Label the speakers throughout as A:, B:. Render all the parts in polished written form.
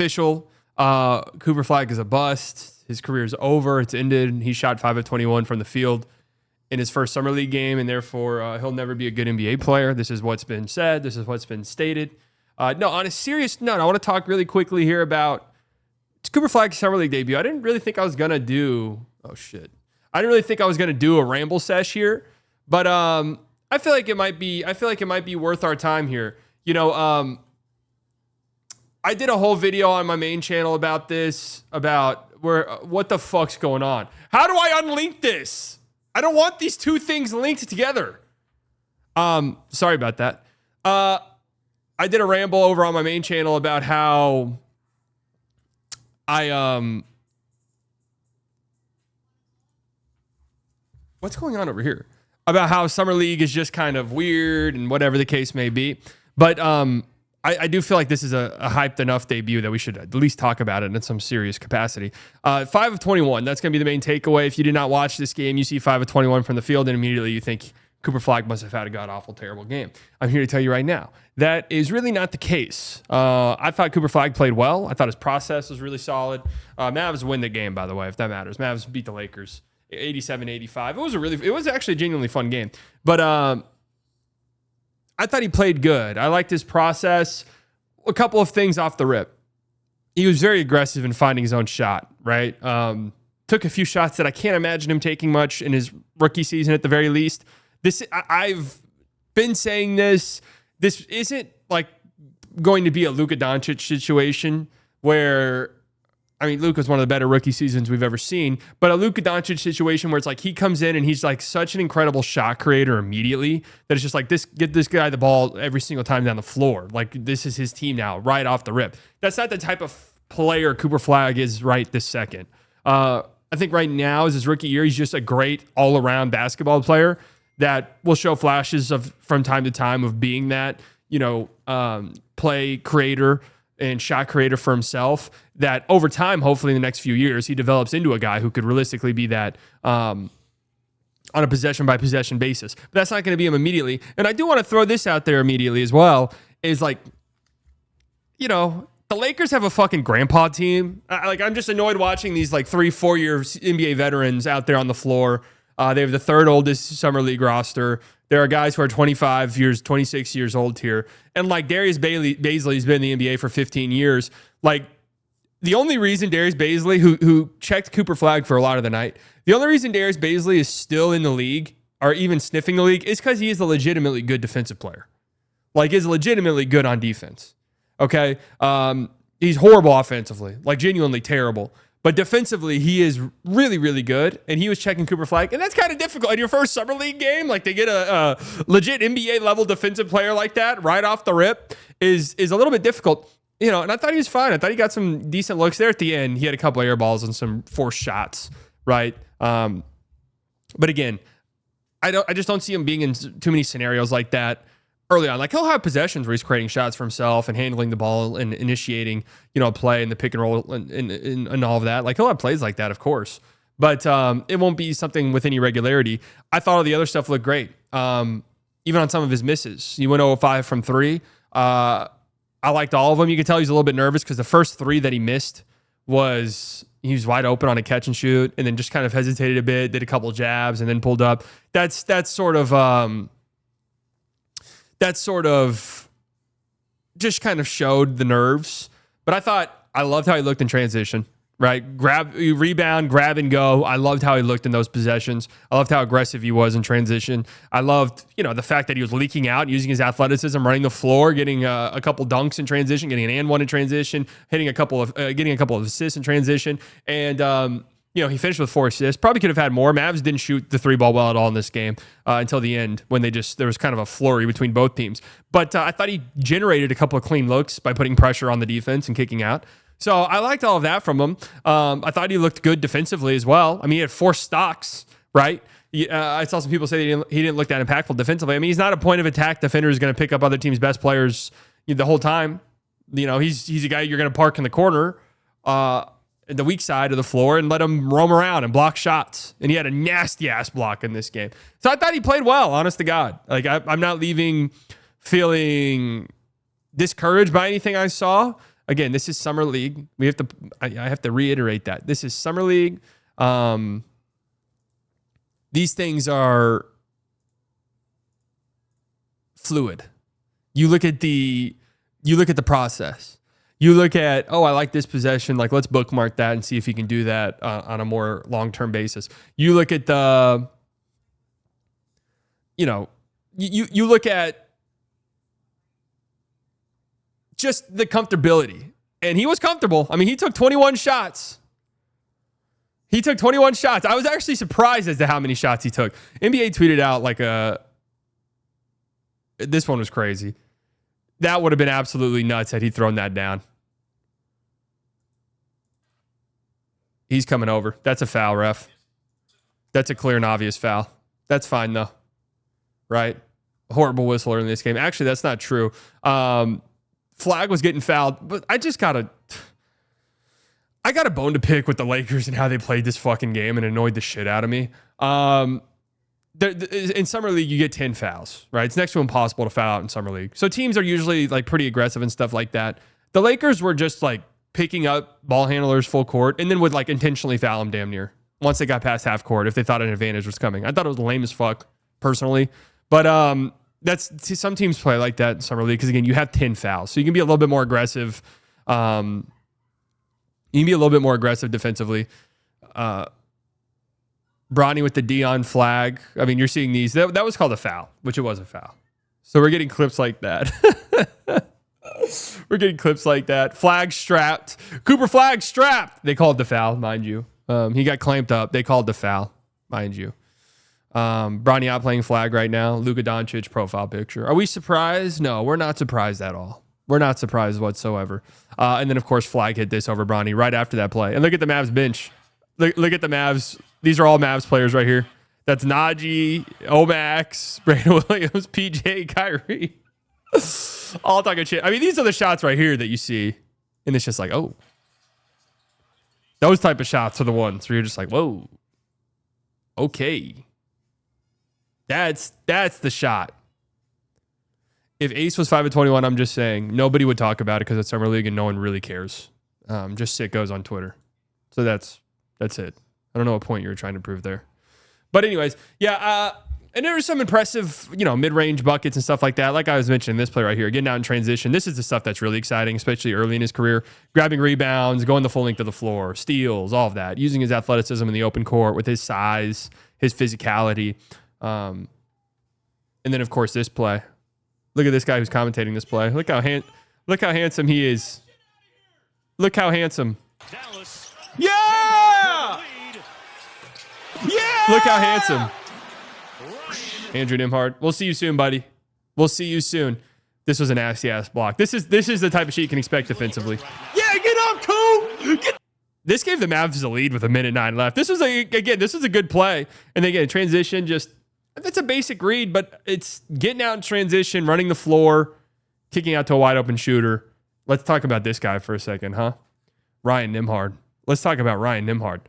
A: official. Cooper Flagg is a bust. His career is over. It's ended. He shot 5 of 21 from the field in his first summer league game, and therefore he'll never be a good NBA player. This is what's been said. This is what's been stated. No, on a serious note, I want to talk really quickly here about Cooper Flagg's summer league debut. I didn't really think I was gonna do. Oh shit! I didn't really think I was gonna do a ramble sesh here, but I feel like it might be. I feel like it might be worth our time here. You know, I did a whole video on my main channel about this, about what the fuck's going on. How do I unlink this? I don't want these two things linked together. Sorry about that. I did a ramble over on my main channel about how what's going on over here? About how Summer League is just kind of weird and whatever the case may be. But I do feel like this is a hyped enough debut that we should at least talk about it in some serious capacity. 5 of 21, that's going to be the main takeaway. If you did not watch this game, you see 5 of 21 from the field, and immediately you think Cooper Flagg must have had a god-awful, terrible game. I'm here to tell you right now, that is really not the case. I thought Cooper Flagg played well. I thought his process was really solid. Mavs win the game, by the way, if that matters. Mavs beat the Lakers 87-85. It was actually a genuinely fun game. But I thought he played good. I liked his process. A couple of things off the rip. He was very aggressive in finding his own shot, right? Took a few shots that I can't imagine him taking much in his rookie season at the very least. I've been saying this. This isn't like going to be a Luka Doncic situation where, I mean, Luka's one of the better rookie seasons we've ever seen, but a Luka Doncic situation where it's like he comes in and he's like such an incredible shot creator immediately that it's just like get this guy the ball every single time down the floor. Like this is his team now, right off the rip. That's not the type of player Cooper Flagg is right this second. I think right now is his rookie year. He's just a great all-around basketball player that will show flashes of from time to time of being that, play creator and shot creator for himself, that over time, hopefully in the next few years, he develops into a guy who could realistically be that on a possession-by-possession basis. But that's not going to be him immediately. And I do want to throw this out there immediately as well, is like, the Lakers have a fucking grandpa team. I'm just annoyed watching these 3-4 year NBA veterans out there on the floor. They have the third oldest summer league roster. There are guys who are 26 years old here. And Darius Baisley's been in the NBA for 15 years. The only reason Darius Baisley, who checked Cooper Flagg for a lot of the night, the only reason Darius Baisley is still in the league or even sniffing the league is because he is a legitimately good defensive player. Is legitimately good on defense. Okay? He's horrible offensively. Genuinely terrible. But defensively, he is really, really good. And he was checking Cooper Flagg. And that's kind of difficult. In your first summer league game, to get a legit NBA-level defensive player like that right off the rip is a little bit difficult. And I thought he was fine. I thought he got some decent looks there at the end. He had a couple of air balls and some forced shots, right? But again, I just don't see him being in too many scenarios like that early on. He'll have possessions where he's creating shots for himself and handling the ball and initiating, a play and the pick and roll and all of that. He'll have plays like that, of course. But it won't be something with any regularity. I thought all the other stuff looked great. Even on some of his misses. He went 0-5 from 3. I liked all of them. You could tell he's a little bit nervous because the first 3 that he missed he was wide open on a catch and shoot and then just kind of hesitated a bit, did a couple jabs and then pulled up. That's sort of just kind of showed the nerves. But I loved how he looked in transition, right? Rebound, grab and go. I loved how he looked in those possessions. I loved how aggressive he was in transition. I loved, the fact that he was leaking out, using his athleticism, running the floor, getting a couple dunks in transition, getting an and one in transition, getting a couple of assists in transition. And, he finished with 4 assists. Probably could have had more. Mavs didn't shoot the 3-ball well at all in this game until the end when there was kind of a flurry between both teams. But I thought he generated a couple of clean looks by putting pressure on the defense and kicking out. So I liked all of that from him. I thought he looked good defensively as well. I mean, he had 4 stocks, right? I saw some people say that he didn't look that impactful defensively. I mean, he's not a point of attack defender who's going to pick up other teams' best players the whole time. He's a guy you're going to park in the corner. The weak side of the floor and let him roam around and block shots. And he had a nasty ass block in this game. So I thought he played well, honest to God. I'm not leaving feeling discouraged by anything I saw. Again, this is summer league. I have to reiterate that this is summer league. These things are fluid. You look at the process. You look at, oh, I like this possession. Like, let's bookmark that and see if he can do that on a more long-term basis. You look at you look at just the comfortability. And he was comfortable. I mean, he took 21 shots. I was actually surprised as to how many shots he took. NBA tweeted out this one was crazy. That would have been absolutely nuts had he thrown that down. He's coming over. That's a foul, ref. That's a clear and obvious foul. That's fine, though. Right? Horrible whistler in this game. Actually, that's not true. Flagg was getting fouled, but I got a bone to pick with the Lakers and how they played this fucking game and annoyed the shit out of me. In Summer League, you get 10 fouls, right? It's next to impossible to foul out in Summer League. So teams are usually like pretty aggressive and stuff like that. The Lakers were just like picking up ball handlers full court and then would like intentionally foul them damn near once they got past half court if they thought an advantage was coming. I thought it was lame as fuck personally. But some teams play like that in Summer League because, again, you have 10 fouls. So you can be a little bit more aggressive. You can be a little bit more aggressive defensively. Bronny with the D on Flagg. I mean, you're seeing these. That was called a foul, which it was a foul. So we're getting clips like that. Flagg strapped. Cooper Flagg strapped. They called the foul, mind you. He got clamped up. They called the foul, mind you. Bronny out playing Flagg right now. Luka Doncic profile picture. Are we surprised? No, we're not surprised at all. We're not surprised whatsoever. And then, of course, Flagg hit this over Bronny right after that play. And look at the Mavs bench. Look at the Mavs. These are all Mavs players right here. That's Najee, Omax, Brandon Williams, PJ, Kyrie. All talking shit. I mean, these are the shots right here that you see. And it's just like, oh. Those type of shots are the ones where you're just like, whoa. Okay. That's the shot. If Ace was 5 of 21, I'm just saying nobody would talk about it because it's Summer League and no one really cares. Just sickos on Twitter. So that's it. I don't know what point you were trying to prove there. But anyways, yeah, and there was some impressive, mid-range buckets and stuff like that. Like I was mentioning, this play right here, getting out in transition. This is the stuff that's really exciting, especially early in his career. Grabbing rebounds, going the full length of the floor, steals, all of that. Using his athleticism in the open court with his size, his physicality. And then, of course, this play. Look at this guy who's commentating this play. Look how handsome he is. Look how handsome.
B: Dallas.
A: Yeah! Yeah! Look how handsome. Andrew Nembhard. We'll see you soon, buddy. We'll see you soon. This was a nasty-ass block. This is the type of shit you can expect defensively. Yeah, get up, Coop! This gave the Mavs a lead with 1:09 left. This was a good play. And then again, transition, that's a basic read, but it's getting out in transition, running the floor, kicking out to a wide open shooter. Let's talk about this guy for a second, huh? Ryan Nembhard. Let's talk about Ryan Nembhard.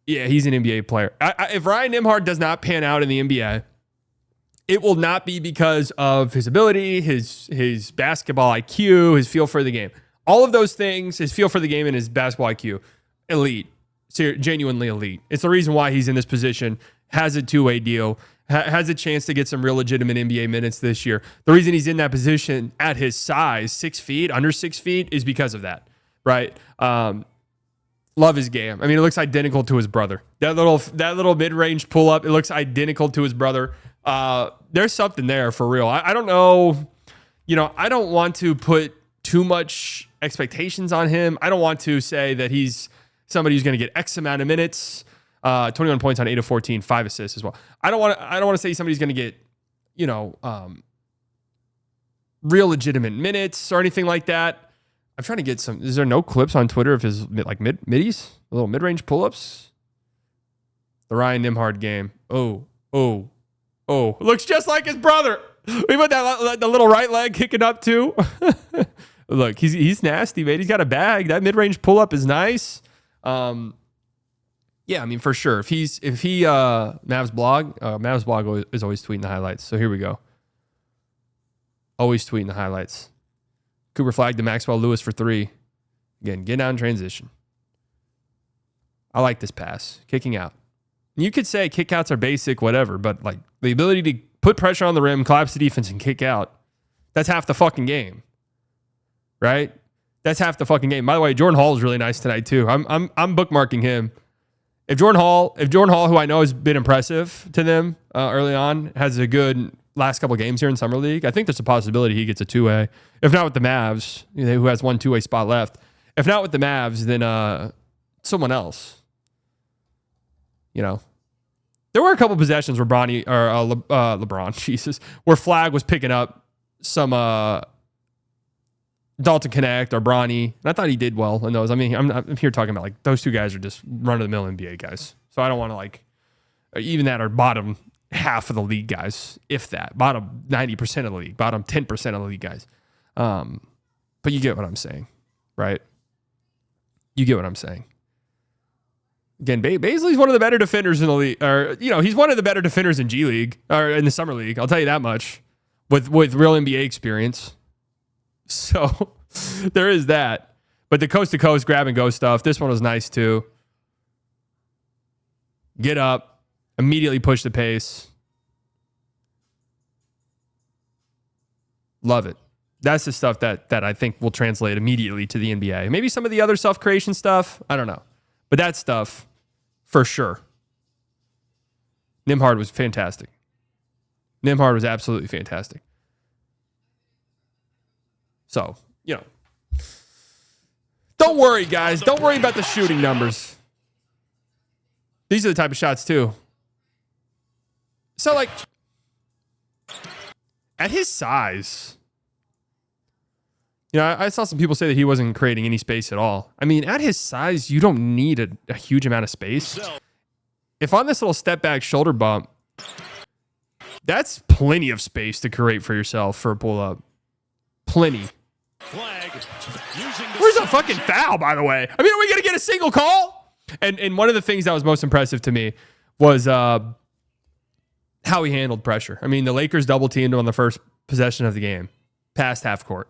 A: Yeah, he's an NBA player. If Ryan Nembhard does not pan out in the NBA, it will not be because of his ability, his basketball IQ, his feel for the game. All of those things, his feel for the game and his basketball IQ, elite. Genuinely elite. It's the reason why he's in this position, has a two-way deal, has a chance to get some real legitimate NBA minutes this year. The reason he's in that position at his size, 6 feet, under 6 feet, is because of that, right? Love his game. I mean, it looks identical to his brother. That little mid-range pull-up, it looks identical to his brother. There's something there for real. I don't know. I don't want to put too much expectations on him. I don't want to say that he's somebody who's going to get X amount of minutes. 21 points on 8 of 14, 5 assists as well. I don't want to say somebody's going to get, real legitimate minutes or anything like that. I'm trying to get some. Is there no clips on Twitter of his middies, little mid-range pull-ups? The Ryan Nembhard game. Oh, looks just like his brother. We put the little right leg kicking up too. Look, he's nasty, man. He's got a bag. That mid-range pull-up is nice. Yeah, I mean, for sure. If he Mavs blog is always tweeting the highlights. So here we go. Always tweeting the highlights. Cooper Flagg to Maxwell Lewis for 3. Again, get down transition. I like this pass. Kicking out. You could say kickouts are basic, whatever, but like the ability to put pressure on the rim, collapse the defense, and kick out, that's half the fucking game. Right? That's half the fucking game. By the way, Jordan Hall is really nice tonight too. I'm bookmarking him. If Jordan Hall, who I know has been impressive to them early on, has a good last couple games here in Summer League, I think there's a possibility he gets a 2-way. If not with the Mavs, who has one 2-way spot left. If not with the Mavs, then someone else. There were a couple possessions where LeBron, Jesus, where Flagg was picking up some Dalton Connect or Bronny, and I thought he did well in those. I mean, I'm here talking about like those two guys are just run-of-the-mill NBA guys, so I don't want to like even that are bottom half of the league guys, if that bottom 90% of the league, bottom 10% of the league guys. But you get what I'm saying, right? You get what I'm saying. Again, Bazley's one of the better defenders in the league, or he's one of the better defenders in G League or in the Summer League. I'll tell you that much, with real NBA experience. So there is that. But the coast to coast grab and go stuff, this one was nice too. Get up, immediately push the pace. Love it. That's the stuff that I think will translate immediately to the NBA. Maybe some of the other self-creation stuff, I don't know. But that stuff, for sure. Nembhard was fantastic. Nembhard was absolutely fantastic. So, don't worry, guys. Don't worry about the shooting numbers. These are the type of shots, too. So, like, at his size, I saw some people say that he wasn't creating any space at all. I mean, at his size, you don't need a huge amount of space. If on this little step back shoulder bump, that's plenty of space to create for yourself for a pull up. Plenty. Where's the fucking foul, by the way? I mean, are we going to get a single call? And one of the things that was most impressive to me was how he handled pressure. I mean, the Lakers double teamed him on the first possession of the game, past half court.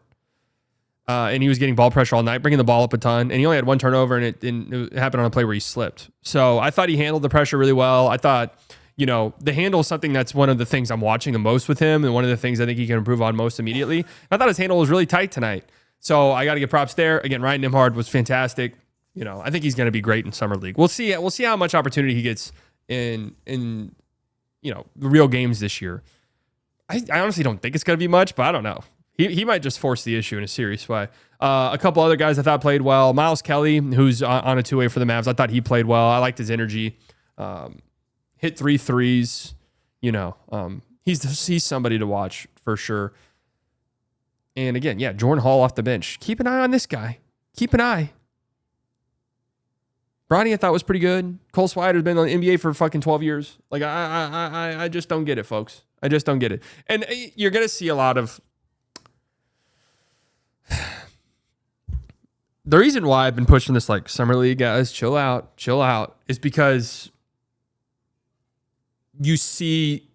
A: And he was getting ball pressure all night, bringing the ball up a ton. And he only had one turnover, and it happened on a play where he slipped. So I thought he handled the pressure really well. I thought, the handle is something that's one of the things I'm watching the most with him, and one of the things I think he can improve on most immediately. I thought his handle was really tight tonight. So I got to give props there. Again, Ryan Nembhard was fantastic. I think he's going to be great in Summer League. We'll see how much opportunity he gets in the real games this year. I honestly don't think it's going to be much, but I don't know. He might just force the issue in a serious way. A couple other guys I thought played well. Miles Kelly, who's on a 2-way for the Mavs, I thought he played well. I liked his energy. Hit 3 threes. He's somebody to watch for sure. And again, Jordan Hall off the bench. Keep an eye on this guy. Keep an eye. Bronny I thought was pretty good. Cole Swider's been on the NBA for fucking 12 years. Like I just don't get it, folks. I just don't get it. And you're gonna see a lot of. The reason why I've been pushing this like Summer League, guys, chill out, is because you see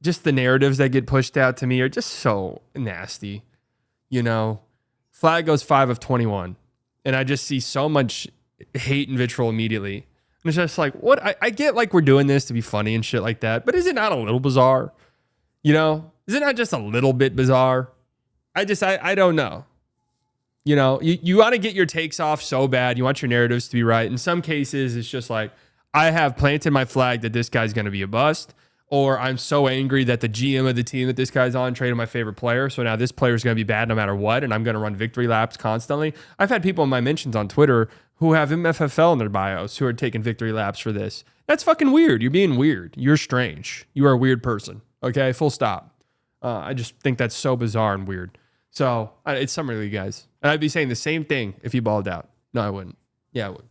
A: just the narratives that get pushed out to me are just so nasty. Flagg goes 5 of 21, and I just see so much hate and vitriol immediately. And it's just like, what? I get like we're doing this to be funny and shit like that, but is it not a little bizarre? Is it not just a little bit bizarre? I don't know. You want to get your takes off so bad. You want your narratives to be right. In some cases, it's just like, I have planted my flag that this guy's going to be a bust, or I'm so angry that the GM of the team that this guy's on traded my favorite player, so now this player is going to be bad no matter what, and I'm going to run victory laps constantly. I've had people in my mentions on Twitter who have MFFL in their bios who are taking victory laps for this. That's fucking weird. You're being weird. You're strange. You are a weird person. Okay? Full stop. I just think that's so bizarre and weird. So, it's Summer League, guys. And I'd be saying the same thing if he balled out. No, I wouldn't. Yeah, I would.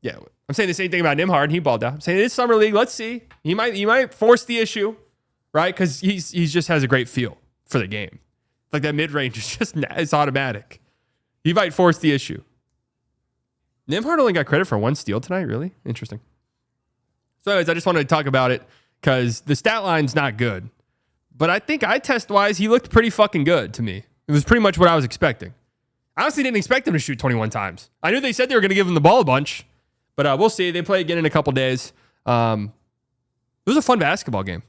A: Yeah, I would. I'm saying the same thing about Nembhard, and he balled out. I'm saying it's Summer League. Let's see. He might force the issue, right? Because he just has a great feel for the game. Like that mid-range is it's automatic. He might force the issue. Nembhard only got credit for 1 steal tonight, really? Interesting. So anyways, I just wanted to talk about it because the stat line's not good. But I think eye test-wise, he looked pretty fucking good to me. It was pretty much what I was expecting. I honestly didn't expect them to shoot 21 times. I knew they said they were going to give them the ball a bunch, but we'll see. They play again in a couple days. It was a fun basketball game.